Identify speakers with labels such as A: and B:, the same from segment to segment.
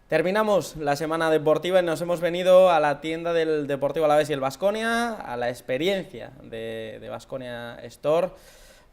A: Terminamos la semana deportiva y nos hemos venido a la tienda del Deportivo Alavés y el Baskonia, a la experiencia de Baskonia Store,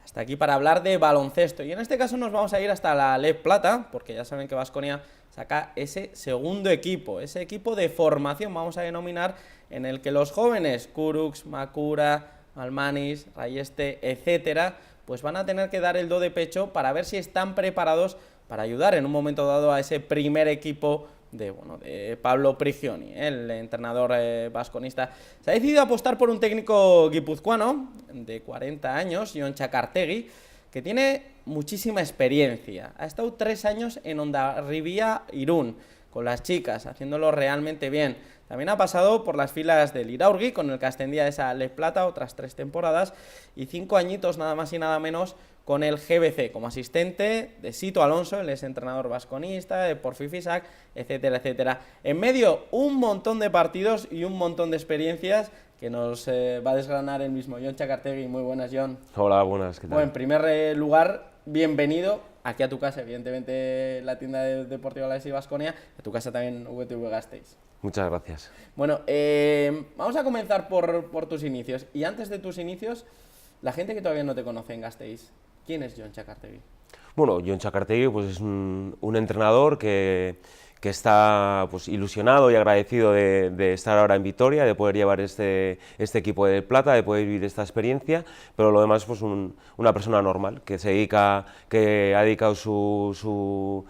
A: hasta aquí para hablar de baloncesto. Y en este caso nos vamos a ir hasta la LEP Plata, porque ya saben que Baskonia saca ese segundo equipo, ese equipo de formación, vamos a denominar, en el que los jóvenes, Kurucs, Makura, Malmanis, Rayeste, etcétera, pues van a tener que dar el do de pecho para ver si están preparados para ayudar en un momento dado a ese primer equipo de Pablo Prigioni, el entrenador vasconista. Se ha decidido apostar por un técnico guipuzcoano de 40 años, Jon Txakartegi, que tiene muchísima experiencia. Ha estado 3 años en Hondarribia Irún, con las chicas, haciéndolo realmente bien. También ha pasado por las filas del Iraurgi, con el que ascendía esa LEP Plata, otras 3 temporadas, y 5 añitos nada más y nada menos con el GBC, como asistente de Sito Alonso, el ex entrenador vasconista, de Porfi Fisac, etcétera, etcétera. En medio, un montón de partidos y un montón de experiencias que nos va a desgranar el mismo Jon Txakartegi. Muy buenas, Jon.
B: Hola, buenas, ¿qué tal?
A: Bueno, en primer lugar, bienvenido aquí a tu casa, evidentemente la tienda de Deportivo Alavés y Baskonia, a tu casa también VTV Gasteiz.
B: Muchas gracias.
A: Bueno, vamos a comenzar por tus inicios. Y antes de tus inicios, la gente que todavía no te conoce en Gasteiz, ¿quién es Jon Txakartegi?
B: Bueno, Jon Txakartegi pues, es un entrenador que está pues, ilusionado y agradecido de estar ahora en Vitoria, de poder llevar este equipo de plata, de poder vivir esta experiencia, pero lo demás pues una persona normal, que ha dedicado su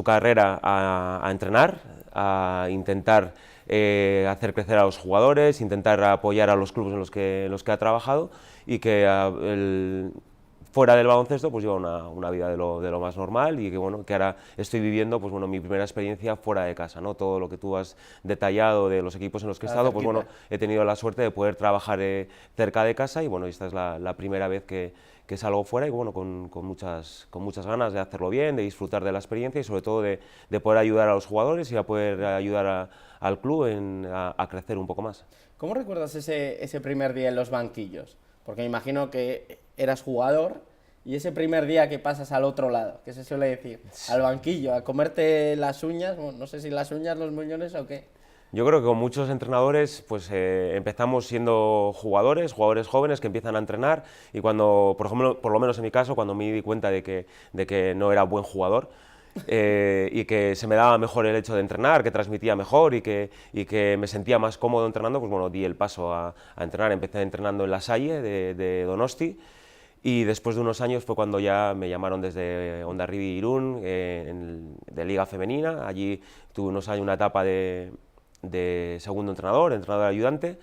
B: carrera a entrenar, a intentar hacer crecer a los jugadores, intentar apoyar a los clubes en los que ha trabajado y que fuera del baloncesto pues lleva una vida de lo más normal y que bueno, que ahora estoy viviendo pues bueno, mi primera experiencia fuera de casa, ¿no? Todo lo que tú has detallado de los equipos en los que he estado, pues bueno, he tenido la suerte de poder trabajar cerca de casa y bueno, esta es la primera vez que salgo fuera y bueno, con muchas ganas de hacerlo bien, de disfrutar de la experiencia y sobre todo de poder ayudar a los jugadores y a poder ayudar al club a crecer un poco más.
A: ¿Cómo recuerdas ese primer día en los banquillos? Porque me imagino que eras jugador y ese primer día que pasas al otro lado, que se suele decir, al banquillo, a comerte las uñas, bueno, no sé si las uñas, los muñones o qué.
B: Yo creo que con muchos entrenadores pues empezamos siendo jugadores jóvenes que empiezan a entrenar y cuando, por ejemplo, por lo menos en mi caso, cuando me di cuenta de que no era buen jugador, y que se me daba mejor el hecho de entrenar, que transmitía mejor y que me sentía más cómodo entrenando, pues bueno, di el paso a entrenar. Empecé entrenando en La Salle de Donosti y después de unos años fue cuando ya me llamaron desde Hondarribia Irún, de Liga Femenina. Allí tuve unos años una etapa de segundo entrenador ayudante.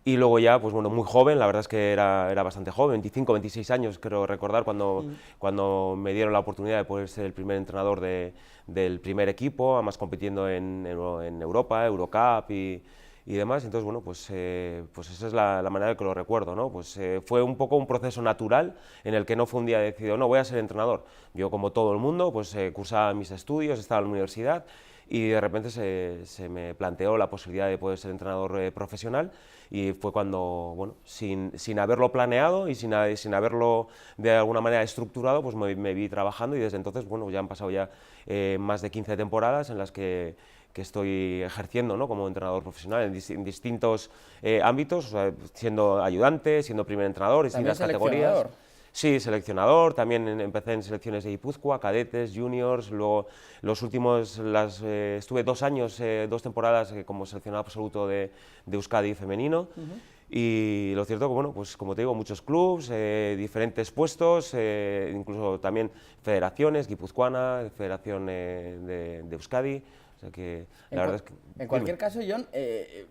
B: Y luego ya, pues bueno, muy joven, la verdad es que era bastante joven, 25, 26 años, creo recordar, cuando me dieron la oportunidad de poder ser el primer entrenador del primer equipo, además compitiendo en Europa, Eurocup y demás. Entonces, bueno, pues esa es la manera en que lo recuerdo, ¿no? Pues fue un poco un proceso natural en el que no fue un día decidido, no, voy a ser entrenador. Yo, como todo el mundo, pues cursaba mis estudios, estaba en la universidad y de repente se me planteó la posibilidad de poder ser entrenador profesional y fue cuando, bueno, sin haberlo planeado y sin haberlo de alguna manera estructurado, pues me vi trabajando y desde entonces, bueno, ya han pasado ya más de 15 temporadas en las que estoy ejerciendo, ¿no?, como entrenador profesional en distintos ámbitos, o sea, siendo ayudante, siendo primer entrenador, distintas categorías. Sí, seleccionador, también empecé en selecciones de Guipúzcoa, cadetes, juniors, luego los últimos, estuve 2 años, 2 temporadas como seleccionado absoluto de Euskadi femenino. Y lo cierto que, bueno, pues como te digo, muchos clubs, diferentes puestos, incluso también federaciones, guipuzcoana, federación de Euskadi. O sea que, la verdad es que,
A: en cualquier caso, Jon,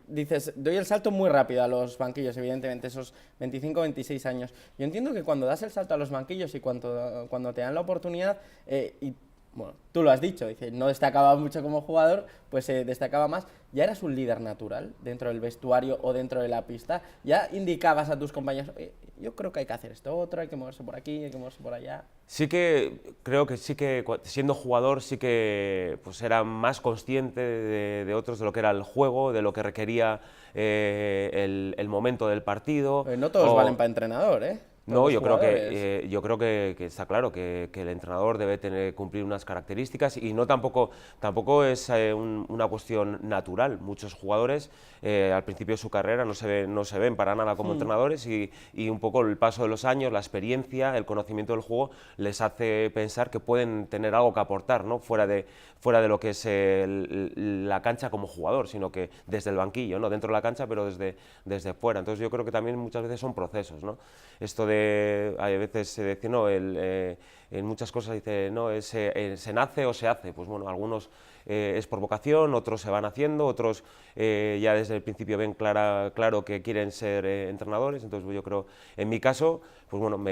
A: dices, doy el salto muy rápido a los banquillos, evidentemente, esos 25, 26 años. Yo entiendo que cuando das el salto a los banquillos y cuando te dan la oportunidad, y bueno, tú lo has dicho, dice, no destacaba mucho como jugador, pues destacaba más. Ya eras un líder natural dentro del vestuario o dentro de la pista, ya indicabas a tus compañeros, yo creo que hay que hacer esto otro, hay que moverse por aquí, hay que moverse por allá.
B: Sí que creo que sí que siendo jugador sí que pues era más consciente de otros, de lo que era el juego, de lo que requería el momento del partido.
A: No todos valen para entrenador, ¿eh? por
B: No,
A: los
B: yo creo
A: jugadores?
B: yo creo que está claro que el entrenador debe cumplir unas características y no tampoco es una cuestión natural. Muchos jugadores al principio de su carrera no se ven para nada como entrenadores y un poco el paso de los años, la experiencia, el conocimiento del juego les hace pensar que pueden tener algo que aportar, ¿no? fuera de lo que es la cancha como jugador, sino que desde el banquillo, no dentro de la cancha, pero desde fuera. Entonces yo creo que también muchas veces son procesos, ¿no? Esto a veces se dice, no, en muchas cosas dice, no, se nace o se hace. Pues bueno, algunos es por vocación, otros se van haciendo, otros ya desde el principio ven claro que quieren ser entrenadores. Entonces pues yo creo, en mi caso, pues bueno,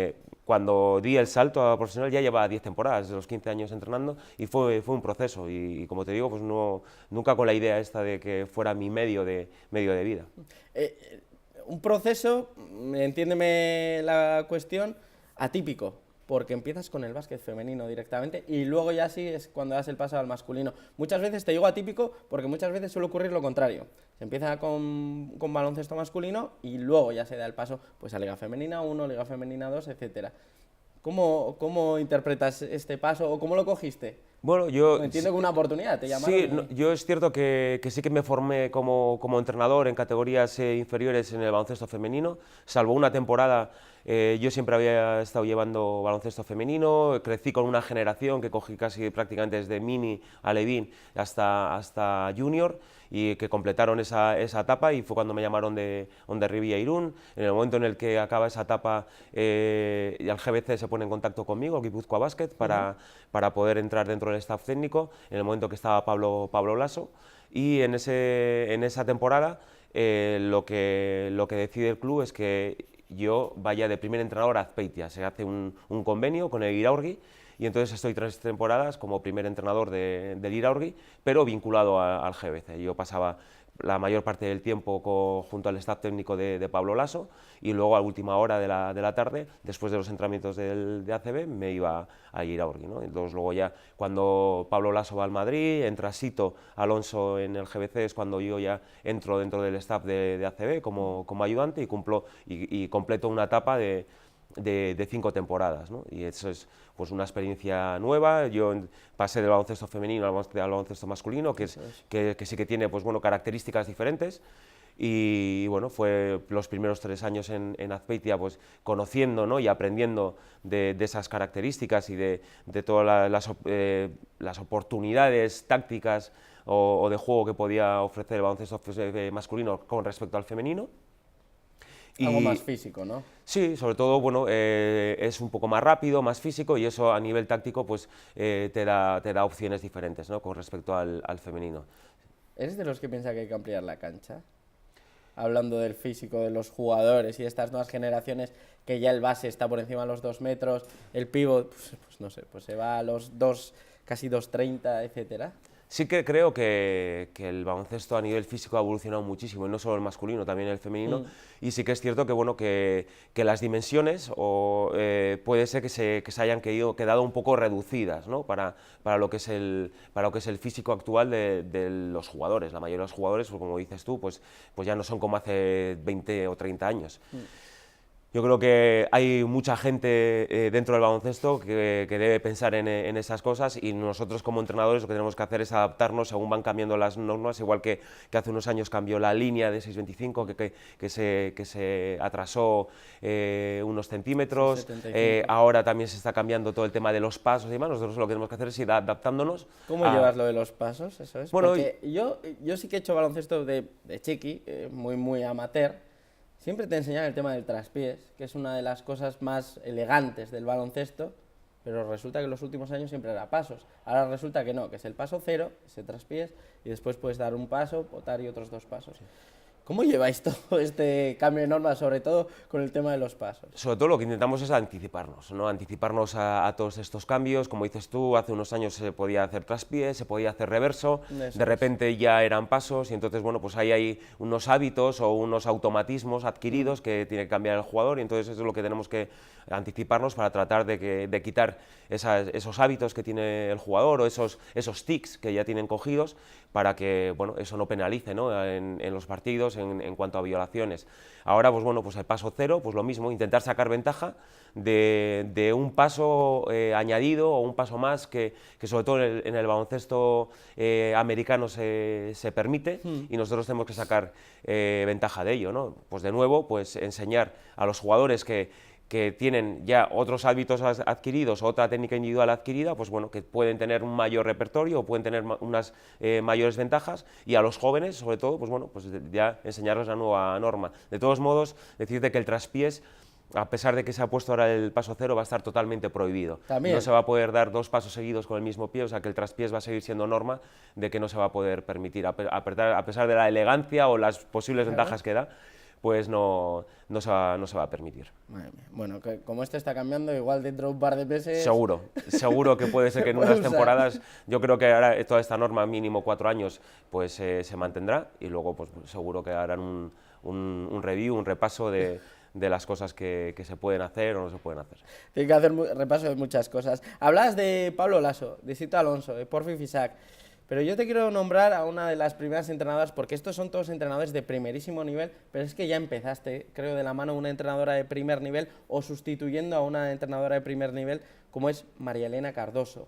B: cuando di el salto a profesional ya llevaba 10 temporadas, desde los 15 años entrenando, y fue un proceso. Y como te digo, pues nunca con la idea esta de que fuera mi medio de vida.
A: Un proceso, entiéndeme la cuestión, atípico, porque empiezas con el básquet femenino directamente y luego ya sí es cuando das el paso al masculino. Muchas veces te digo atípico porque muchas veces suele ocurrir lo contrario. Se empieza con baloncesto masculino y luego ya se da el paso pues a Liga Femenina 1, Liga Femenina 2, etcétera. ¿Cómo interpretas este paso o cómo lo cogiste?
B: Bueno, yo
A: Entiendo que una oportunidad te llamaron.
B: sí, yo es cierto que sí que me formé como entrenador en categorías inferiores en el baloncesto femenino, salvo una temporada. Yo siempre había estado llevando baloncesto femenino, crecí con una generación que cogí casi prácticamente desde mini a Levín hasta junior y que completaron esa etapa y fue cuando me llamaron de Ondarribia Irún. En el momento en el que acaba esa etapa, el GBC se pone en contacto conmigo, Guipúzcoa Basket, para poder entrar dentro del staff técnico, en el momento que estaba Pablo Laso, y en esa temporada lo que decide el club es que yo vaya de primer entrenador a Azpeitia. Se hace un convenio con el Iraurgi y entonces estoy 3 temporadas como primer entrenador del Iraurgi, pero vinculado al GBC. Yo pasaba la mayor parte del tiempo junto al staff técnico de Pablo Laso y luego a última hora de la tarde, después de los entrenamientos de ACB, me iba a Iraurgi, ¿no? Entonces luego ya cuando Pablo Laso va al Madrid, entra Sito Alonso en el GBC, es cuando yo ya entro dentro del staff de ACB como ayudante y completo una etapa de 5 temporadas, ¿no? Y eso es pues una experiencia nueva. Yo pasé del baloncesto femenino al baloncesto masculino, que sí que tiene pues, bueno, características diferentes. Y bueno, fue los primeros 3 años en Azpeitia pues, conociendo, ¿no? y aprendiendo de esas características y de todas las oportunidades tácticas o de juego que podía ofrecer el baloncesto masculino con respecto al femenino.
A: Algo más físico, ¿no?
B: Sí, sobre todo, bueno, es un poco más rápido, más físico y eso a nivel táctico pues te da opciones diferentes, ¿no? con respecto al femenino.
A: ¿Eres de los que piensa que hay que ampliar la cancha? Hablando del físico de los jugadores y estas nuevas generaciones que ya el base está por encima de los 2 metros, el pívot, pues no sé, pues se va a los 2, casi 2,30, etcétera.
B: Sí que creo que el baloncesto a nivel físico ha evolucionado muchísimo, y no solo el masculino, también el femenino, y sí que es cierto que, bueno, que las dimensiones puede ser que se hayan quedado un poco reducidas, ¿no? para lo que es el físico actual de los jugadores. La mayoría de los jugadores, pues, como dices tú, pues ya no son como hace 20 o 30 años. Yo creo que hay mucha gente dentro del baloncesto que debe pensar en esas cosas y nosotros como entrenadores lo que tenemos que hacer es adaptarnos según van cambiando las normas, igual que hace unos años cambió la línea de 6,25 que se atrasó unos centímetros, ahora también se está cambiando todo el tema de los pasos y demás. Nosotros lo que tenemos que hacer es ir adaptándonos.
A: ¿Cómo llevas lo de los pasos? Eso es.
B: Bueno,
A: porque yo sí que he hecho baloncesto de chiqui, muy amateur. Siempre te enseñan el tema del traspiés, que es una de las cosas más elegantes del baloncesto, pero resulta que en los últimos años siempre era pasos. Ahora resulta que no, que es el paso 0, ese traspiés, y después puedes dar un paso, botar y otros 2 pasos. ¿Cómo lleváis todo este cambio de normas, sobre todo con el tema de los pasos?
B: Sobre todo lo que intentamos es anticiparnos, ¿no? Anticiparnos a todos estos cambios. Como dices tú, hace unos años se podía hacer traspié, se podía hacer reverso, de repente ya eran pasos y entonces, bueno, pues ahí hay unos hábitos o unos automatismos adquiridos que tiene que cambiar el jugador y entonces eso es lo que tenemos que anticiparnos para tratar de quitar esos hábitos que tiene el jugador o esos tics que ya tienen cogidos para que, bueno, eso no penalice, ¿no? en los partidos menos en cuanto a violaciones. Ahora, pues bueno, pues el paso cero, pues lo mismo, intentar sacar ventaja de un paso añadido o un paso más que sobre todo en el baloncesto americano se permite, y nosotros tenemos que sacar ventaja de ello, ¿no? Pues de nuevo, pues enseñar a los jugadores que tienen ya otros hábitos adquiridos, otra técnica individual adquirida, pues bueno, que pueden tener un mayor repertorio o pueden tener unas mayores ventajas, y a los jóvenes, sobre todo, pues bueno, pues ya enseñarles la nueva norma. De todos modos, decirte que el traspiés, a pesar de que se ha puesto ahora el paso cero, va a estar totalmente prohibido.
A: También.
B: No se va a poder dar 2 pasos seguidos con el mismo pie, o sea que el traspiés va a seguir siendo norma, de que no se va a poder permitir, a pesar de la elegancia o las posibles ventajas que da, pues no se va a permitir.
A: Madre mía. Bueno, como esto está cambiando, igual dentro de un par de meses...
B: Seguro que puede ser que en unas temporadas, yo creo que ahora toda esta norma, mínimo 4 años, pues se mantendrá, y luego pues seguro que harán un review, un repaso de las cosas que se pueden hacer o no se pueden hacer.
A: Tiene que hacer repaso de muchas cosas. Hablas de Pablo Laso, de Sito Alonso, de Porfi Fisac, pero yo te quiero nombrar a una de las primeras entrenadoras, porque estos son todos entrenadores de primerísimo nivel, pero es que ya empezaste, creo, de la mano de una entrenadora de primer nivel o sustituyendo a una entrenadora de primer nivel, como es María Elena Cardoso,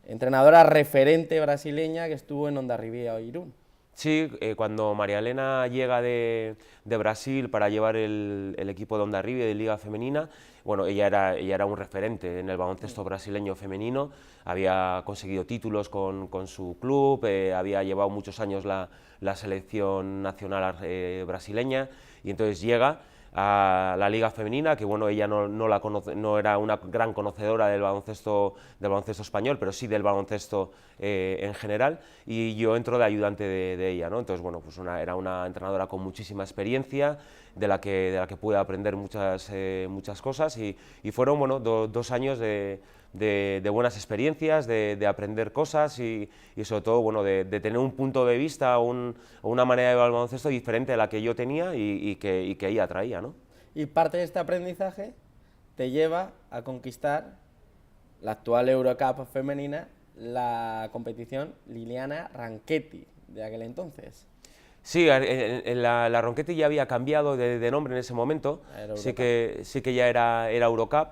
A: entrenadora referente brasileña que estuvo en Hondarribia o Irún.
B: Sí, cuando María Elena llega de Brasil para llevar el equipo de Hondarribia de Liga Femenina, bueno, ella era un referente en el baloncesto brasileño femenino, había conseguido títulos con su club, había llevado muchos años la selección nacional brasileña, y entonces llega a la Liga Femenina, que bueno, ella no era una gran conocedora del baloncesto español, pero sí del baloncesto en general, y yo entro de ayudante de ella, ¿no? Entonces, bueno, pues era una entrenadora con muchísima experiencia, de la que pude aprender muchas cosas, y fueron, bueno, 2 años de buenas experiencias, de aprender cosas, y sobre todo, bueno, de tener un punto de vista o una manera de ver el baloncesto diferente a la que yo tenía y que ella traía, ¿no?
A: Y parte de este aprendizaje te lleva a conquistar la actual Eurocup femenina, la competición Liliana Ranchetti de aquel entonces.
B: Sí, la Ronchetti ya había cambiado de nombre en ese momento, sí que ya era Eurocup,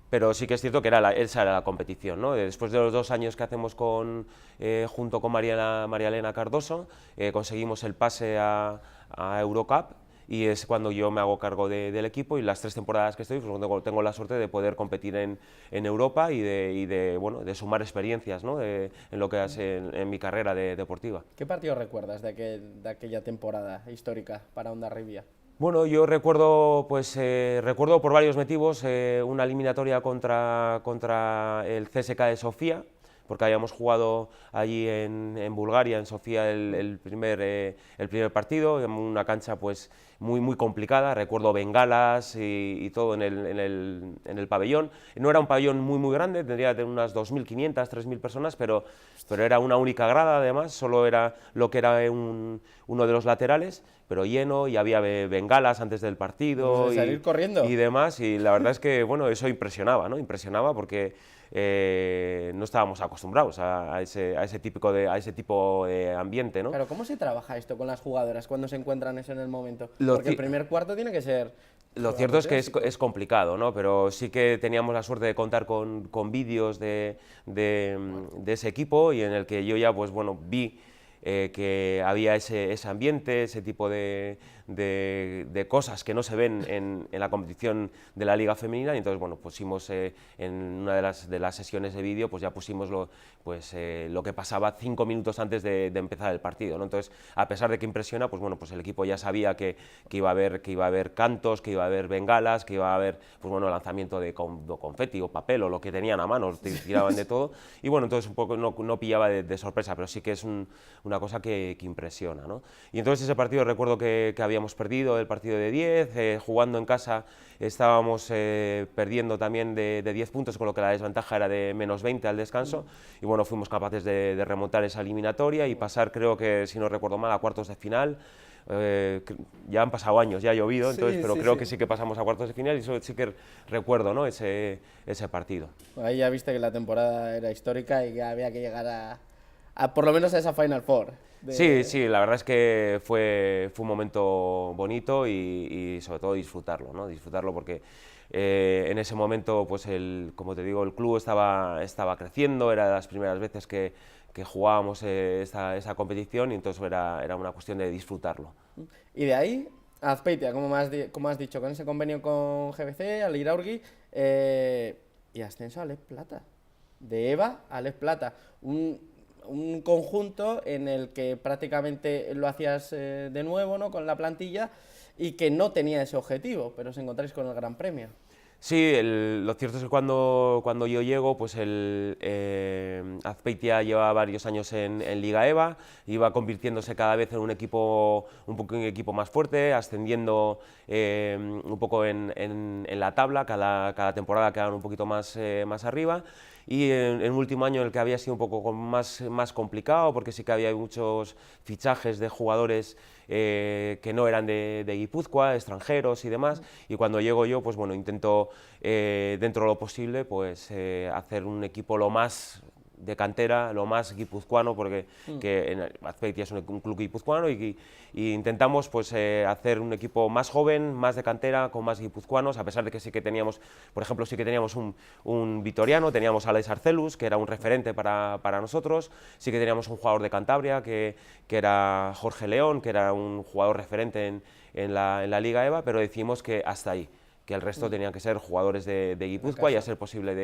B: pero sí que es cierto que esa era la competición, ¿no? Después de los 2 años que hacemos junto con María Elena Cardoso, conseguimos el pase a Eurocup, y es cuando yo me hago cargo del equipo, y las 3 temporadas que estoy, pues tengo la suerte de poder competir en Europa y de sumar experiencias, ¿no? En lo que hace en mi carrera deportiva.
A: ¿Qué partido recuerdas de aquella temporada histórica para Hondarribia?
B: Bueno, yo recuerdo por varios motivos una eliminatoria contra el CSKA de Sofía, porque habíamos jugado allí en Bulgaria, en Sofía, el primer partido, en una cancha pues muy complicada. Recuerdo bengalas y todo en el pabellón. No era un pabellón muy grande, tendría unas 2.500, 3.000 personas, pero era una única grada, además, solo era lo que era uno de los laterales, pero lleno, y había bengalas antes del partido
A: salir corriendo
B: y demás, y la verdad es que bueno, eso impresionaba, ¿no? Impresionaba porque no estábamos acostumbrados a ese tipo de ambiente, ¿no?
A: Claro, ¿cómo se trabaja esto con las jugadoras cuando se encuentran eso en el momento? Porque el primer cuarto tiene que ser...
B: Lo cierto es que es complicado, ¿no? Pero sí que teníamos la suerte de contar con vídeos de ese equipo, y en el que yo ya pues bueno vi que había ese ambiente, ese tipo de cosas que no se ven en la competición de la Liga Femenina, y entonces bueno, pusimos en una de las sesiones de vídeo, pues ya pusimos lo que pasaba 5 minutos antes de empezar el partido, ¿no? Entonces, a pesar de que impresiona, pues bueno, pues el equipo ya sabía que iba a haber cantos, que iba a haber bengalas, que iba a haber pues bueno, lanzamiento de confeti o papel o lo que tenían a mano, tiraban de todo, y bueno, entonces un poco no pillaba de sorpresa, pero sí que es una cosa que impresiona, ¿no? Y entonces ese partido recuerdo que habíamos perdido el partido de 10, jugando en casa estábamos perdiendo también de 10 puntos, con lo que la desventaja era de -20 al descanso, y bueno, fuimos capaces de remontar esa eliminatoria y pasar, creo que si no recuerdo mal, a cuartos de final. Ya han pasado años, ya ha llovido, entonces, pero creo que sí que pasamos a cuartos de final, y eso sí que recuerdo, ¿no? ese partido.
A: Ahí ya viste que la temporada era histórica y que había que llegar por lo menos a esa Final Four.
B: Sí, sí, la verdad es que fue un momento bonito y sobre todo disfrutarlo, ¿no? Disfrutarlo porque en ese momento, pues como te digo, el club estaba creciendo, era de las primeras veces que jugábamos esa competición y entonces era una cuestión de disfrutarlo.
A: Y de ahí, a Azpeitia, como has dicho, con ese convenio con GBC, al Iraurgi, y ascenso a Les Plata. De EVA a Les Plata. Un conjunto en el que prácticamente lo hacías de nuevo, ¿no? Con la plantilla y que no tenía ese objetivo, pero os encontráis con el Gran Premio.
B: Sí, lo cierto es que cuando yo llego, pues Azpeitia lleva varios años en Liga EVA, iba convirtiéndose cada vez en un equipo más fuerte, ascendiendo un poco en la tabla, cada temporada quedaban un poquito más arriba. Y en un último año en el que había sido un poco más complicado, porque sí que había muchos fichajes de jugadores que no eran de Guipúzcoa, extranjeros y demás, y cuando llego yo, pues bueno, intento dentro de lo posible pues hacer un equipo lo más de cantera, lo más guipuzcoano, porque Azpeitia es un club guipuzcoano y intentamos pues hacer un equipo más joven, más de cantera, con más guipuzcoanos, a pesar de que sí que teníamos, por ejemplo, sí que teníamos un vitoriano, teníamos a Alex Arcelus, que era un referente para nosotros, sí que teníamos un jugador de Cantabria, que era Jorge León, que era un jugador referente en la Liga EVA, pero decidimos que hasta ahí, que el resto tenían que ser jugadores de Guipúzcoa y a ser posible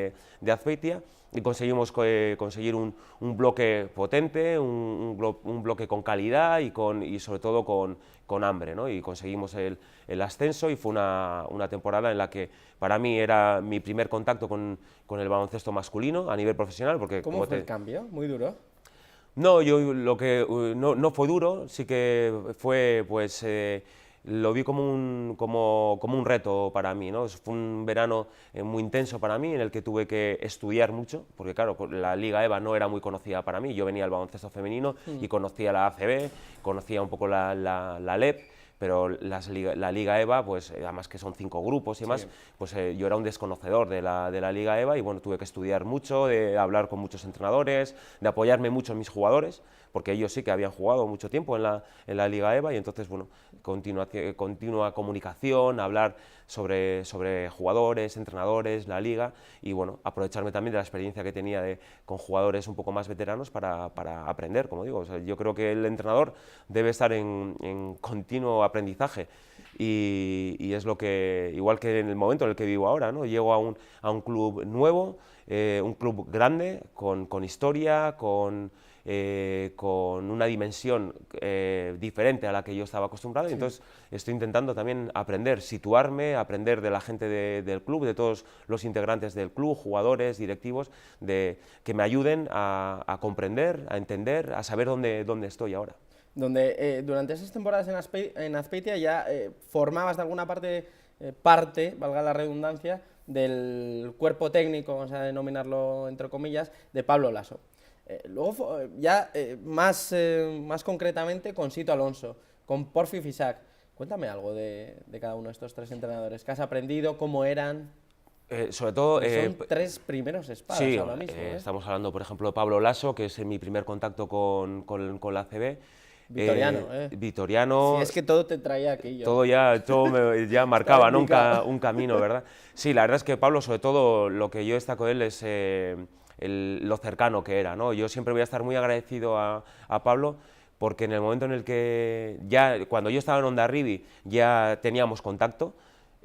B: de Azpeitia, y conseguimos conseguir un bloque potente, un bloque con calidad y sobre todo con hambre, ¿no? Y conseguimos el ascenso y fue una temporada en la que para mí era mi primer contacto con el baloncesto masculino a nivel profesional. Porque,
A: ¿Cómo fue el cambio? ¿Muy duro?
B: No, no fue duro, sí que fue pues lo vi como un reto para mí, ¿no? Fue un verano muy intenso para mí, en el que tuve que estudiar mucho, porque claro, la Liga EVA no era muy conocida para mí, yo venía del baloncesto femenino y conocía la ACB, conocía un poco la LEP, pero la Liga EVA, pues además que son 5 grupos y más, pues yo era un desconocedor de la Liga EVA y bueno, tuve que estudiar mucho, de hablar con muchos entrenadores, de apoyarme mucho en mis jugadores, porque ellos sí que habían jugado mucho tiempo en la Liga EVA y entonces, bueno, continua comunicación, hablar sobre jugadores, entrenadores, la liga y bueno, aprovecharme también de la experiencia que tenía con jugadores un poco más veteranos para aprender, como digo. O sea, yo creo que el entrenador debe estar en continuo aprendizaje y es lo que, igual que en el momento en el que vivo ahora, ¿no? Llego a un club nuevo, un club grande, con historia, con una dimensión diferente a la que yo estaba acostumbrado, y entonces estoy intentando también situarme, aprender de la gente del club, de todos los integrantes del club, jugadores, directivos, que me ayuden a comprender, a entender, a saber dónde estoy ahora.
A: Durante esas temporadas en Azpeitia ya formabas de alguna parte, valga la redundancia, del cuerpo técnico, vamos a denominarlo entre comillas, de Pablo Laso. Luego ya más concretamente con Sito Alonso, con Porfi Fisac. Cuéntame algo de cada uno de estos 3 entrenadores. ¿Qué has aprendido? ¿Cómo eran?
B: Sobre todo...
A: son 3 primeros espadas
B: sí,
A: ahora mismo.
B: Estamos hablando, por ejemplo, de Pablo Laso, que es mi primer contacto con la ACB.
A: Vitoriano,
B: Vitoriano.
A: Sí, es que todo te traía aquí.
B: Todo ya marcaba, ¿no? un camino, ¿verdad? Sí, la verdad es que Pablo, sobre todo, lo que yo destaco de él es lo cercano que era, ¿no? Yo siempre voy a estar muy agradecido a Pablo, porque en el momento en el que cuando yo estaba en Hondarribia ya teníamos contacto,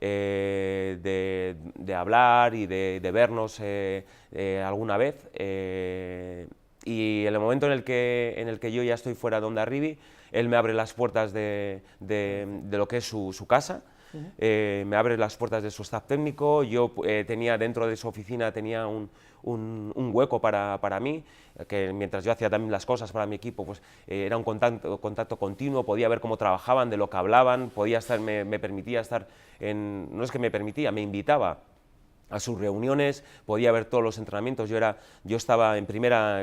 B: de hablar y de vernos alguna vez, y en el momento en el que yo ya estoy fuera de Hondarribia, él me abre las puertas de lo que es su casa. Me abre las puertas de su staff técnico. Yo tenía dentro de su oficina un hueco para mí, que mientras yo hacía también las cosas para mi equipo, pues era un contacto continuo, podía ver cómo trabajaban, de lo que hablaban, me permitía estar no es que me permitía, me invitaba a sus reuniones, podía ver todos los entrenamientos, yo estaba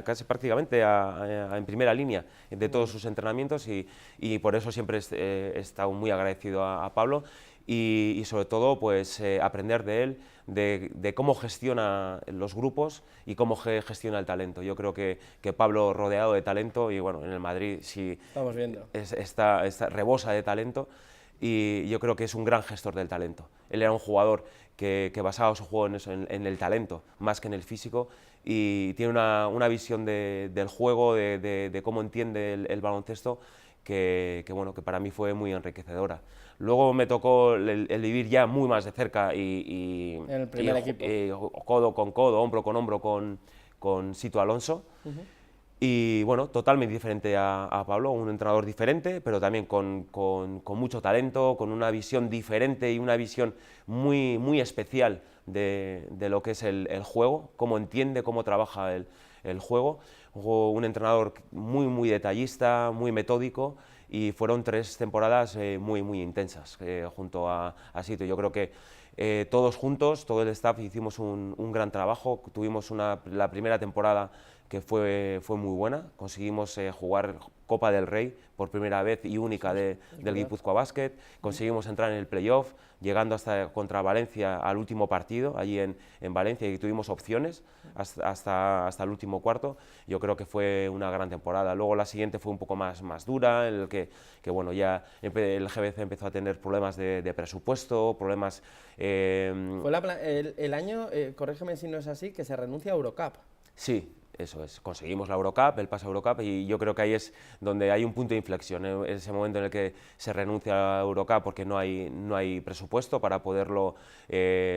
B: casi prácticamente en primera línea de todos sus entrenamientos y por eso siempre he estado muy agradecido a Pablo. y sobre todo pues aprender de él, de cómo gestiona los grupos y cómo gestiona el talento. Yo creo que Pablo, rodeado de talento, y bueno, en el Madrid sí
A: Estamos viendo.
B: rebosa de talento, y yo creo que es un gran gestor del talento. Él era un jugador que basaba su juego en el talento, más que en el físico, y tiene una visión del juego, de cómo entiende el baloncesto, bueno, que para mí fue muy enriquecedora. Luego me tocó el vivir ya muy más de cerca
A: En el primer equipo.
B: codo con codo, hombro con hombro con Sito Alonso. Y bueno, totalmente diferente a Pablo, un entrenador diferente, pero también con mucho talento, con una visión diferente y una visión muy especial de lo que es el juego, cómo entiende, cómo trabaja el juego. Un entrenador muy detallista, muy metódico, y fueron 3 temporadas muy intensas junto a Sito. Yo creo que todos juntos, todo el staff, hicimos un gran trabajo. Tuvimos la primera temporada que fue muy buena, conseguimos jugar Copa del Rey por primera vez y única del Guipúzcoa Basket, conseguimos entrar en el playoff, llegando hasta contra Valencia al último partido, allí en Valencia, y tuvimos opciones hasta el último cuarto. Yo creo que fue una gran temporada. Luego la siguiente fue un poco más dura, en el que bueno, ya el GBC empezó a tener problemas de presupuesto, problemas...
A: Fue el año, corrígeme si no es así, que se renuncia a Eurocup.
B: Sí, eso es, conseguimos la Eurocup, el pase a Eurocup, y yo creo que ahí es donde hay un punto de inflexión, en ese momento en el que se renuncia a Eurocup porque no hay presupuesto para poderlo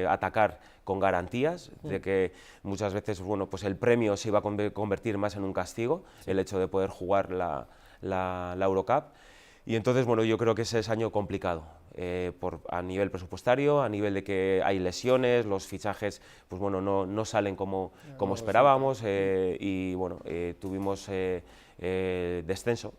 B: atacar con garantías, de que muchas veces bueno, pues el premio se iba a convertir más en un castigo, el hecho de poder jugar la Eurocup. Y entonces, bueno, yo creo que ese es año complicado, a nivel presupuestario, a nivel de que hay lesiones, los fichajes pues bueno, no salen como esperábamos, y bueno, tuvimos descenso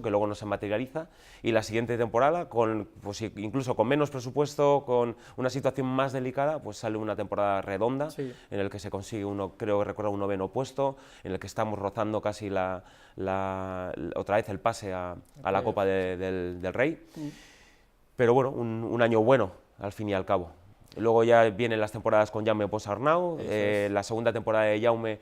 B: que luego no se materializa, y la siguiente temporada, pues incluso con menos presupuesto, con una situación más delicada, pues sale una temporada redonda, sí, en el que se consigue creo que recuerdo, un 9º puesto, en el que estamos rozando casi otra vez el pase a la Copa del Rey. Pero bueno, un año bueno al fin y al cabo. Luego ya vienen las temporadas con Jaume Ponsarnau, la segunda temporada de Jaume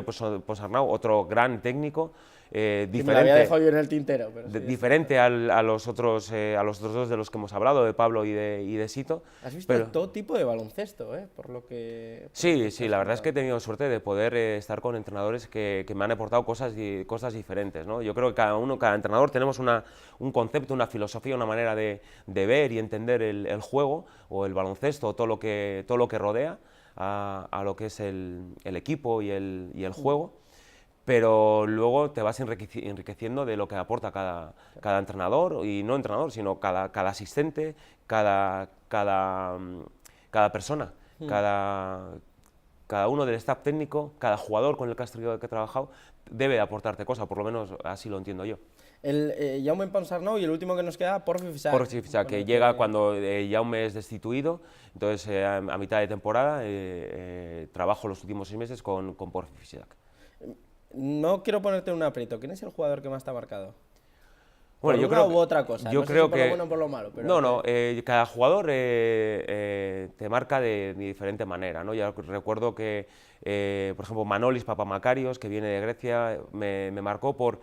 B: Ponsarnau, otro gran técnico, diferente,
A: me la había dejado yo en el tintero. Pero sí,
B: diferente a los otros dos de los que hemos hablado, de Pablo y de Sito.
A: Has visto todo tipo de baloncesto, por lo que...
B: Sí, la verdad es que he tenido suerte de poder estar con entrenadores que me han aportado cosas diferentes, ¿no? Yo creo que cada entrenador tenemos un concepto, una filosofía, una manera de ver y entender el juego o el baloncesto, o todo lo que rodea a lo que es el equipo y el juego. Pero luego te vas enriqueciendo de lo que aporta cada entrenador, y no entrenador, sino cada asistente, cada persona, cada uno del staff técnico, cada jugador con el que has trabajado, debe aportarte cosas, por lo menos así lo entiendo yo.
A: Jaume Ponsarnau, y el último que nos queda, Porfi Fisac.
B: Porfi Fisac, que llega cuando Jaume es destituido, entonces a mitad de temporada trabajo los últimos 6 meses con Porfi Fisac.
A: No quiero ponerte en un aprieto. ¿Quién es el jugador que más te ha marcado?
B: Bueno,
A: yo creo u otra cosa.
B: Yo
A: no
B: creo
A: sé si por lo bueno o por lo malo. Pero
B: cada jugador te marca de diferente manera, ¿no? Ya recuerdo que, por ejemplo, Manolis Papamakarios, que viene de Grecia, me marcó por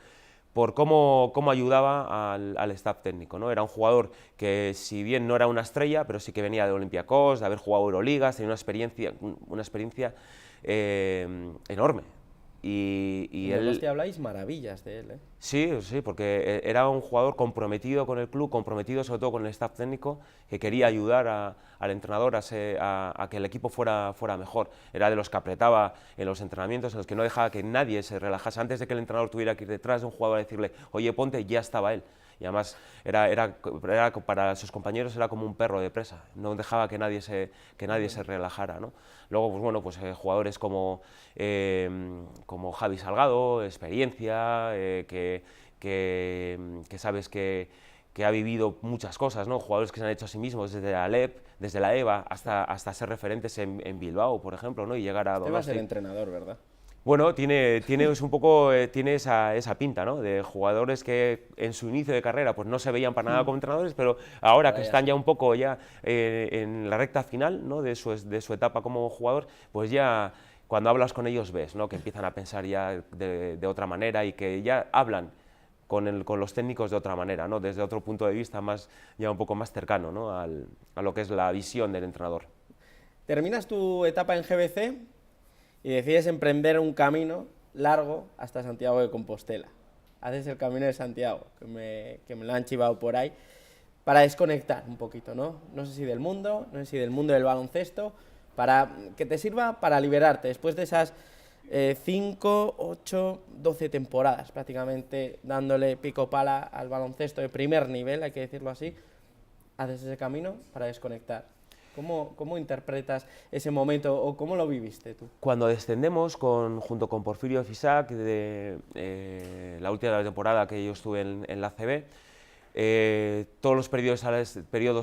B: cómo ayudaba al staff técnico, ¿no? Era un jugador que, si bien no era una estrella, pero sí que venía de Olympiacos, de haber jugado Euroligas, tenía una experiencia enorme. Y él...
A: te habláis maravillas de él, ¿eh?
B: Sí, porque era un jugador comprometido con el club, comprometido sobre todo con el staff técnico, que quería ayudar al entrenador a que el equipo fuera mejor. Era de los que apretaba en los entrenamientos, en los que no dejaba que nadie se relajase. Antes de que el entrenador tuviera que ir detrás de un jugador a decirle, oye, ponte, ya estaba él. Y además era para sus compañeros era como un perro de presa, no dejaba que nadie se relajara, ¿no? Luego, pues bueno, jugadores como Javi Salgado, experiencia, que sabes que ha vivido muchas cosas, ¿no? Jugadores que se han hecho a sí mismos desde la LEP, desde la EVA, hasta ser referentes en Bilbao, por ejemplo, ¿no? Y llegar a
A: Este va a ser entrenador, ¿verdad?
B: Bueno, tiene es un poco, tiene esa pinta, ¿no? De jugadores que en su inicio de carrera pues no se veían para nada como entrenadores, pero ahora
A: Ahora
B: que
A: ya
B: están
A: sí.
B: ya un poco ya en la recta final, ¿no? De su etapa como jugador, pues ya cuando hablas con ellos ves, ¿no? Que empiezan a pensar ya de otra manera y que ya hablan con los técnicos de otra manera, ¿no? Desde otro punto de vista más, ya un poco más cercano, ¿no? A lo que es la visión del entrenador.
A: Terminas tu etapa en GBC y decides emprender un camino largo hasta Santiago de Compostela. Haces el Camino de Santiago, que me lo han chivado por ahí, para desconectar un poquito, ¿no? No sé si del mundo, no sé si del mundo del baloncesto, para que te sirva para liberarte después de esas 5, 8, 12 temporadas prácticamente dándole pico pala al baloncesto de primer nivel, hay que decirlo así. Haces ese camino para desconectar. ¿Cómo interpretas ese momento o cómo lo viviste tú?
B: Cuando descendemos junto con Porfirio Fisac, de la última temporada que yo estuve en la ACB, todos los periodos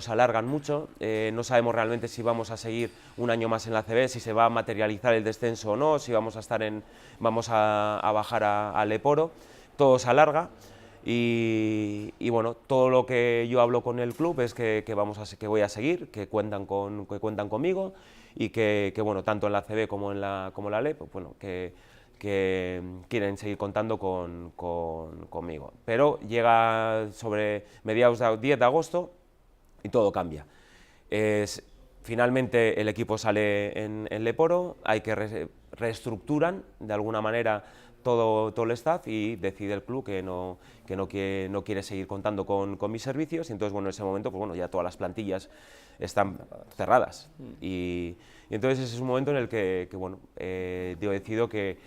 B: se alargan mucho, no sabemos realmente si vamos a seguir un año más en la ACB, si se va a materializar el descenso o no, si vamos a bajar a Leporo, todo se alarga. Y bueno, todo lo que yo hablo con el club es que voy a seguir, que cuentan conmigo y que bueno, tanto en la CB como en la LEP, pues bueno, que quieren seguir contando conmigo. Pero llega sobre mediados de 10 de agosto y todo cambia. Finalmente el equipo sale en Leporo, hay que reestructuran de alguna manera todo el staff y decide el club que no quiere seguir contando con mis servicios, y entonces bueno, en ese momento pues bueno, ya todas las plantillas están cerradas y entonces ese es un momento en el que bueno, yo decido que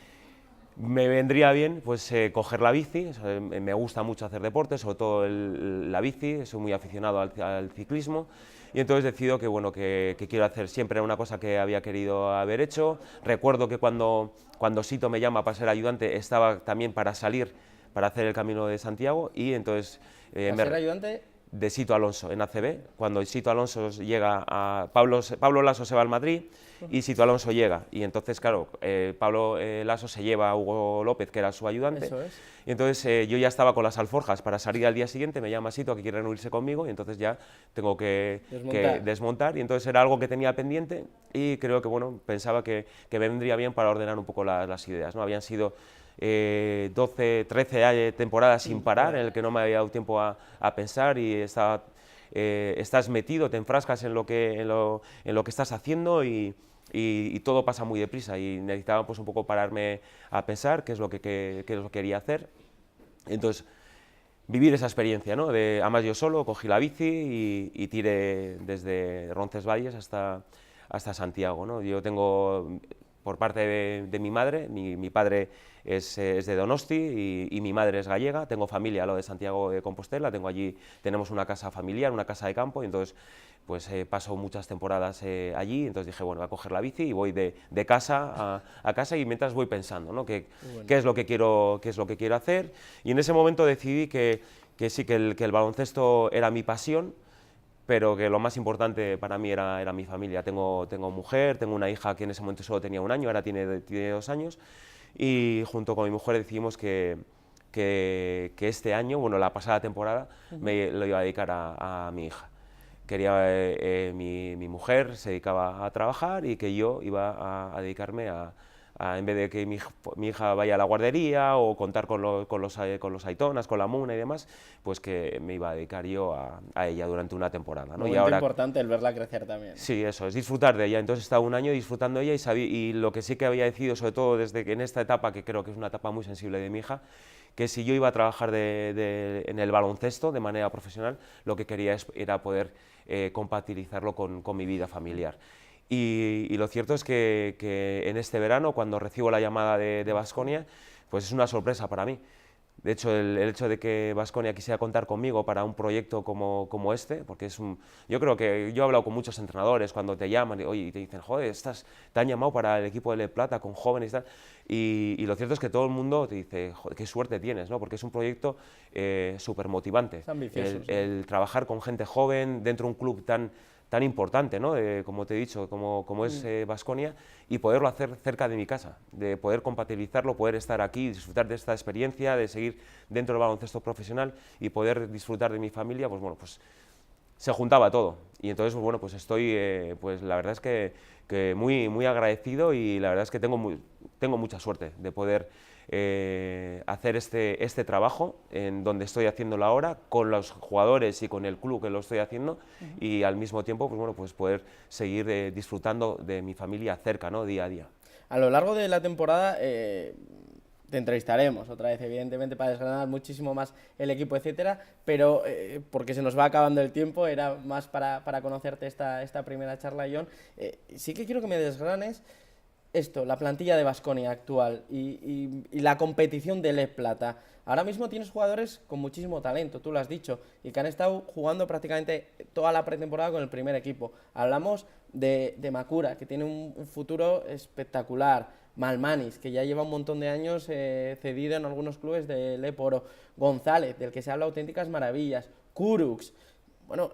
B: me vendría bien pues coger la bici, me gusta mucho hacer deporte, sobre todo la bici, soy muy aficionado al ciclismo, y entonces decido que bueno, que quiero hacer siempre una cosa que había querido haber hecho. Recuerdo que cuando Sito me llama para ser ayudante estaba también para salir para hacer el Camino de Santiago, y entonces
A: ¿Para ser ayudante?
B: de Sito Alonso en ACB. Cuando Sito Alonso llega a Pablo Lasso se va al Madrid y Sito Alonso llega, y entonces claro, Pablo Lasso se lleva a Hugo López, que era su ayudante.
A: Eso es.
B: Y entonces yo ya estaba con las alforjas para salir al día siguiente, me llama Sito que quiere reunirse conmigo, y entonces ya tengo que desmontar, y entonces era algo que tenía pendiente, y creo que bueno, pensaba que me vendría bien para ordenar un poco las ideas, ¿no? Habían sido 12, 13 temporadas sin parar, en el que no me había dado tiempo a pensar, y estás metido, te enfrascas en lo que estás haciendo, y todo pasa muy deprisa, y necesitaba pues un poco pararme a pensar qué es lo que quería hacer. Entonces, vivir esa experiencia, ¿no? Además yo solo cogí la bici y tiré desde Roncesvalles hasta Santiago, ¿no? Yo tengo, por parte de mi madre, mi padre es de Donosti y mi madre es gallega, tengo familia a lo de Santiago de Compostela, tenemos una casa familiar, una casa de campo, y entonces pues paso muchas temporadas allí, entonces dije, bueno, voy a coger la bici y voy de casa a casa, y mientras voy pensando, ¿no? Qué es lo que quiero hacer, y en ese momento decidí que sí, que el baloncesto era mi pasión, pero que lo más importante para mí era mi familia. Tengo mujer, tengo una hija que en ese momento solo tenía 1 año, ahora tiene 2 años, y junto con mi mujer decidimos que este año, bueno, la pasada temporada, me lo iba a dedicar a mi hija. Mi mujer se dedicaba a trabajar, y que yo iba a dedicarme en vez de que mi hija vaya a la guardería o contar con los Aitonas, con la Muna y demás, pues que me iba a dedicar yo a ella durante una temporada, ¿no?
A: Momento
B: Y ahora,
A: importante el verla crecer también.
B: sí, eso, es disfrutar de ella. Entonces he estado 1 año disfrutando de ella, y lo que sí que había decidido, sobre todo desde que en esta etapa, que creo que es una etapa muy sensible de mi hija, que si yo iba a trabajar en el baloncesto de manera profesional, lo que quería era poder compatibilizarlo con mi vida familiar. Y lo cierto es que en este verano, cuando recibo la llamada de Baskonia, pues es una sorpresa para mí. De hecho, el hecho de que Baskonia quisiera contar conmigo para un proyecto como este, porque yo creo que yo he hablado con muchos entrenadores cuando te llaman y te dicen, joder, te han llamado para el equipo de Le Plata con jóvenes y tal, y lo cierto es que todo el mundo te dice, joder, qué suerte tienes, ¿no? Porque es un proyecto súper motivante.
A: Es ambicioso.
B: El trabajar con gente joven dentro de un club tan tan importante, ¿no? Como te he dicho, como es Baskonia, y poderlo hacer cerca de mi casa, de poder compatibilizarlo, poder estar aquí, disfrutar de esta experiencia, de seguir dentro del baloncesto profesional y poder disfrutar de mi familia, pues bueno, pues se juntaba todo. Y entonces, pues bueno, pues estoy, pues la verdad es que muy agradecido, y la verdad es que tengo mucha suerte de poder hacer este trabajo en donde estoy haciéndolo ahora, con los jugadores y con el club que lo estoy haciendo, y al mismo tiempo, pues bueno, pues poder seguir disfrutando de mi familia cerca, ¿no? Día a día.
A: A lo largo de la temporada te entrevistaremos otra vez, evidentemente, para desgranar muchísimo más el equipo, etcétera, pero porque se nos va acabando el tiempo, era más para conocerte esta primera charla, Jon. Sí que quiero que me desgranes esto, la plantilla de Baskonia actual y la competición del E Plata. Ahora mismo tienes jugadores con muchísimo talento, tú lo has dicho, y que han estado jugando prácticamente toda la pretemporada con el primer equipo. Hablamos de Makura, que tiene un futuro espectacular. Malmanis, que ya lleva un montón de años cedido en algunos clubes del Leporo. González, del que se habla auténticas maravillas. Kurucs. Bueno,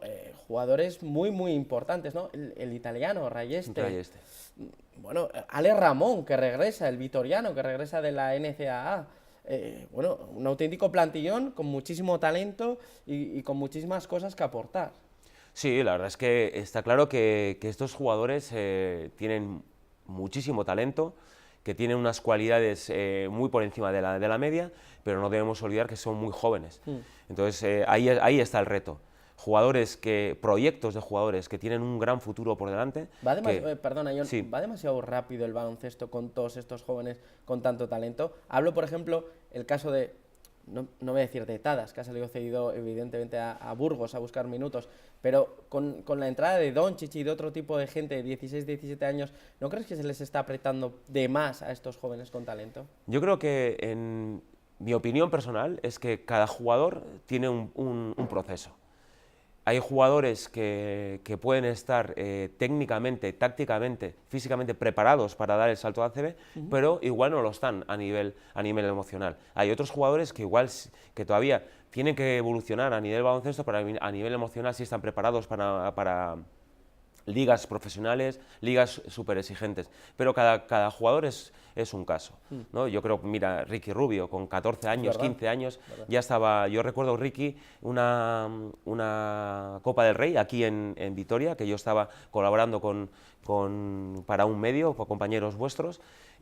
A: jugadores muy importantes, ¿no? El italiano, Rayeste. Bueno, Ale Ramón, que regresa, el vitoriano, que regresa de la NCAA. Bueno, un auténtico plantillón con muchísimo talento y con muchísimas cosas que aportar.
B: Sí, la verdad es que está claro que estos jugadores tienen muchísimo talento, que tienen unas cualidades muy por encima de la media, pero no debemos olvidar que son muy jóvenes. Entonces, ahí está el reto. Proyectos de jugadores que tienen un gran futuro por delante.
A: Perdona, Jon,
B: sí.
A: ¿Va demasiado rápido el baloncesto con todos estos jóvenes con tanto talento? Hablo, por ejemplo, el caso de, no voy a decir de Tadas, que ha salido cedido evidentemente a Burgos a buscar minutos, pero con la entrada de Doncic y de otro tipo de gente de 16, 17 años, ¿no crees que se les está apretando de más a estos jóvenes con talento?
B: Yo creo que, en mi opinión personal, es que cada jugador tiene un proceso. Hay jugadores que pueden estar técnicamente, tácticamente, físicamente preparados para dar el salto a ACB, pero igual no lo están a nivel emocional. Hay otros jugadores que igual que todavía tienen que evolucionar a nivel baloncesto, pero a nivel emocional sí están preparados para ligas profesionales, ligas súper exigentes, pero cada jugador es un caso, ¿no? Yo creo, mira, Ricky Rubio, con 14 años, 15 años, ya estaba. Yo recuerdo, Ricky, una Copa del Rey aquí en Vitoria, que yo estaba colaborando para un medio, con compañeros vuestros,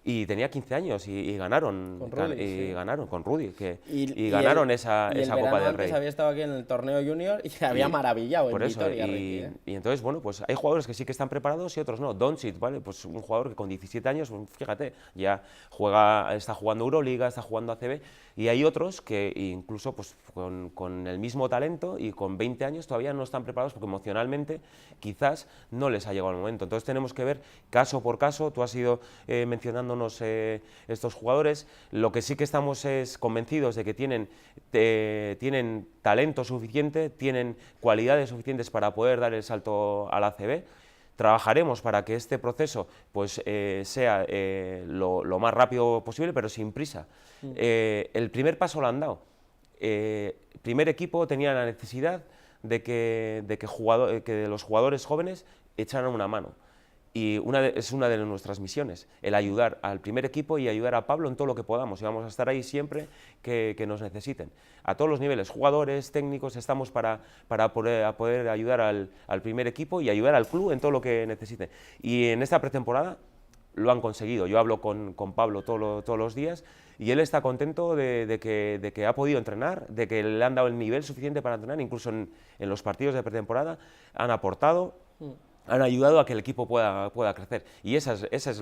B: y tenía 15 años y ganaron
A: con Rudy,
B: ganaron con Rudy, y ganaron esa Copa del Rey.
A: Había estado aquí en el torneo junior y se había maravillado
B: por
A: en
B: eso,
A: Vitoria. Ricky,
B: y entonces, bueno, pues hay jugadores que sí que están preparados y otros no. Doncic, ¿vale? Pues un jugador que con 17 años, fíjate, ya está jugando Euroliga, está jugando ACB, y hay otros que incluso pues con el mismo talento y con 20 años todavía no están preparados porque emocionalmente quizás no les ha llegado el momento. Entonces tenemos que ver caso por caso. Tú has ido mencionándonos estos jugadores. Lo que sí que estamos es convencidos de que tienen talento suficiente, tienen cualidades suficientes para poder dar el salto al ACB. Trabajaremos para que este proceso pues, sea lo más rápido posible, pero sin prisa. El primer paso lo han dado. El primer equipo tenía la necesidad de que los jugadores jóvenes echaran una mano. Y es una de nuestras misiones, el ayudar al primer equipo y ayudar a Pablo en todo lo que podamos. Y vamos a estar ahí siempre que nos necesiten. A todos los niveles, jugadores, técnicos, estamos para poder ayudar al primer equipo y ayudar al club en todo lo que necesiten. Y en esta pretemporada lo han conseguido. Yo hablo con Pablo todos los días y él está contento de que ha podido entrenar, de que le han dado el nivel suficiente para entrenar. Incluso en los partidos de pretemporada han aportado. Han ayudado a que el equipo pueda crecer. Y esa es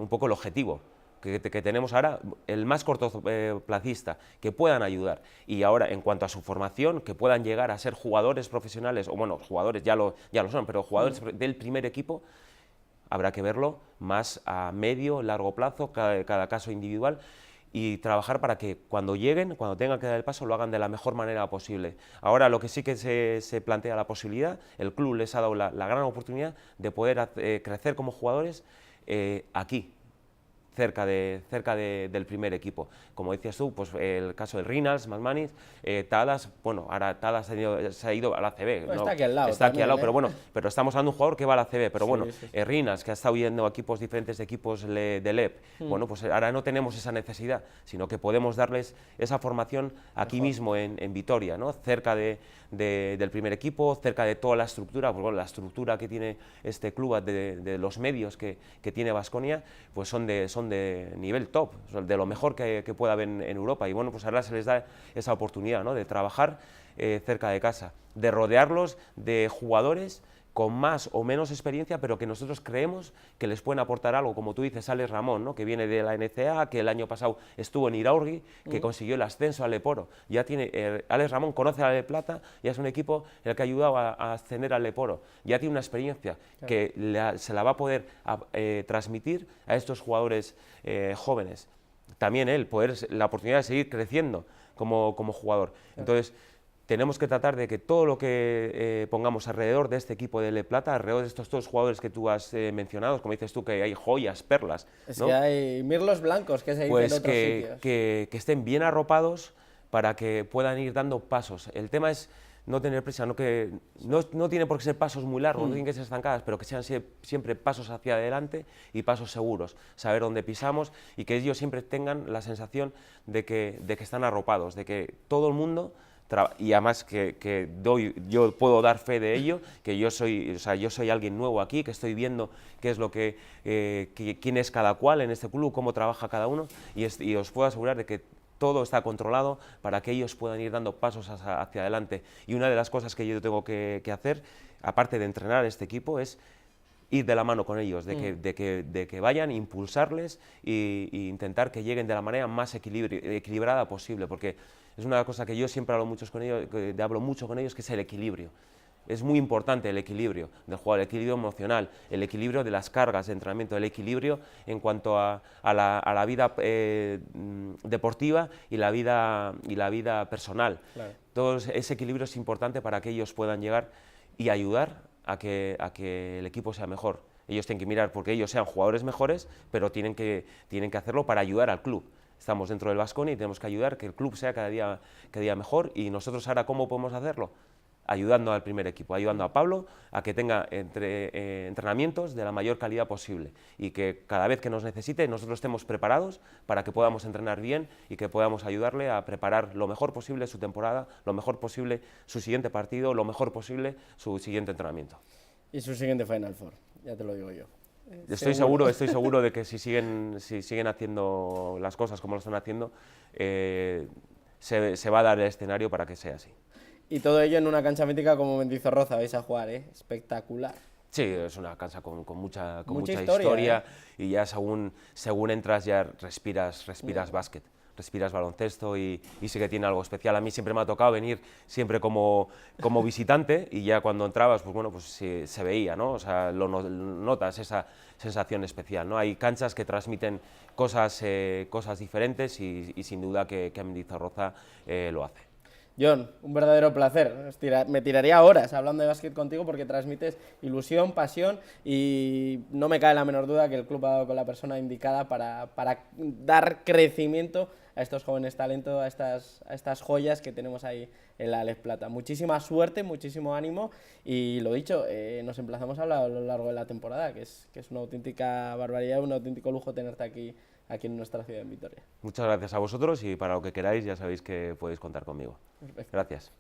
B: un poco el objetivo que tenemos ahora, el más cortoplacista, que puedan ayudar. Y ahora, en cuanto a su formación, que puedan llegar a ser jugadores profesionales, o bueno, jugadores ya lo son, pero jugadores del primer equipo, habrá que verlo más a medio, largo plazo, cada caso individual, y trabajar para que cuando tengan que dar el paso, lo hagan de la mejor manera posible. Ahora lo que sí que se plantea la posibilidad, el club les ha dado la gran oportunidad de poder crecer como jugadores aquí, del primer equipo. Como decías tú, pues el caso de Rinals, Masmanis, Tadas, bueno, ahora Tadas se ha ido a la CB.
A: Está aquí al lado.
B: Está aquí al lado,
A: ¿eh?
B: pero bueno, pero estamos hablando de un jugador que va a la CB, pero bueno,
A: Sí.
B: Rinals, que ha estado yendo a equipos diferentes de equipos de LEP, bueno, pues ahora no tenemos esa necesidad, sino que podemos darles esa formación aquí mismo en Vitoria, ¿no? Cerca del primer equipo, cerca de toda la estructura, pues bueno, la estructura que tiene este club, de los medios que tiene Baskonia, pues son de nivel top, de lo mejor que pueda haber en Europa, y bueno, pues ahora se les da esa oportunidad, ¿no? De trabajar cerca de casa, de rodearlos de jugadores con más o menos experiencia, pero que nosotros creemos que les pueden aportar algo, como tú dices, Alex Ramón, ¿no? Que viene de la NCA, que el año pasado estuvo en Iraurgi, que consiguió el ascenso al Leporo. Ya tiene, Alex Ramón conoce a la Le Plata, ya es un equipo en el que ha ayudado a ascender al Leporo. Ya tiene una experiencia que se la va a poder transmitir a estos jugadores jóvenes. También él, la oportunidad de seguir creciendo como jugador. Entonces, tenemos que tratar de que todo lo que pongamos alrededor de este equipo de Le Plata, alrededor de estos dos jugadores que tú has mencionado, como dices tú, que hay joyas, perlas,
A: Es
B: ¿no?
A: que hay mirlos blancos, que se dice
B: Pues
A: en otros sitios.
B: que estén bien arropados para que puedan ir dando pasos. El tema es no tener prisa, no tiene por qué ser pasos muy largos, no tienen que ser estancadas, pero que sean siempre pasos hacia adelante y pasos seguros, saber dónde pisamos y que ellos siempre tengan la sensación de que están arropados, de que todo el mundo, y además yo puedo dar fe de ello, que yo soy alguien nuevo aquí, que estoy viendo qué es quién es cada cual en este club, cómo trabaja cada uno, y os puedo asegurar de que todo está controlado para que ellos puedan ir dando pasos hacia adelante. Y una de las cosas que yo tengo que hacer, aparte de entrenar a este equipo, es ir de la mano con ellos, de que vayan, impulsarles e intentar que lleguen de la manera más equilibrada posible, porque es una cosa que yo siempre hablo mucho con ellos, que es el equilibrio. Es muy importante el equilibrio del jugador, el equilibrio emocional, el equilibrio de las cargas de entrenamiento, el equilibrio en cuanto a la vida deportiva y la vida personal.
A: Claro.
B: Todo ese equilibrio es importante para que ellos puedan llegar y ayudar a que el equipo sea mejor. Ellos tienen que mirar porque ellos sean jugadores mejores, pero tienen que hacerlo para ayudar al club. Estamos dentro del Baskonia y tenemos que ayudar que el club sea cada día mejor, y nosotros ahora, ¿cómo podemos hacerlo? Ayudando al primer equipo, ayudando a Pablo a que tenga entrenamientos de la mayor calidad posible y que cada vez que nos necesite nosotros estemos preparados para que podamos entrenar bien y que podamos ayudarle a preparar lo mejor posible su temporada, lo mejor posible su siguiente partido, lo mejor posible su siguiente entrenamiento.
A: Y su siguiente Final Four, ya te lo digo yo.
B: Estoy seguro de que si siguen haciendo las cosas como lo están haciendo, se va a dar el escenario para que sea así.
A: Y todo ello en una cancha mítica como Mendizorroza vais a jugar, ¿eh? Espectacular.
B: Sí, es una cancha con mucha
A: historia,
B: y ya según entras ya respiras básquet, respiras baloncesto y sí que tiene algo especial. A mí siempre me ha tocado venir siempre como visitante, y ya cuando entrabas, pues bueno, pues se veía, ¿no? O sea, notas esa sensación especial, ¿no? Hay canchas que transmiten cosas diferentes y sin duda que Mendizorroza lo hace.
A: John, un verdadero placer. Me tiraría horas hablando de básquet contigo porque transmites ilusión, pasión, y no me cae la menor duda que el club ha dado con la persona indicada para dar crecimiento a estos jóvenes talentos, a estas joyas que tenemos ahí en la Les Plata. Muchísima suerte, muchísimo ánimo, y lo dicho, nos emplazamos a hablar a lo largo de la temporada, que es una auténtica barbaridad, un auténtico lujo tenerte aquí en nuestra ciudad, en Vitoria.
B: Muchas gracias a vosotros, y para lo que queráis ya sabéis que podéis contar conmigo.
A: Perfecto.
B: Gracias.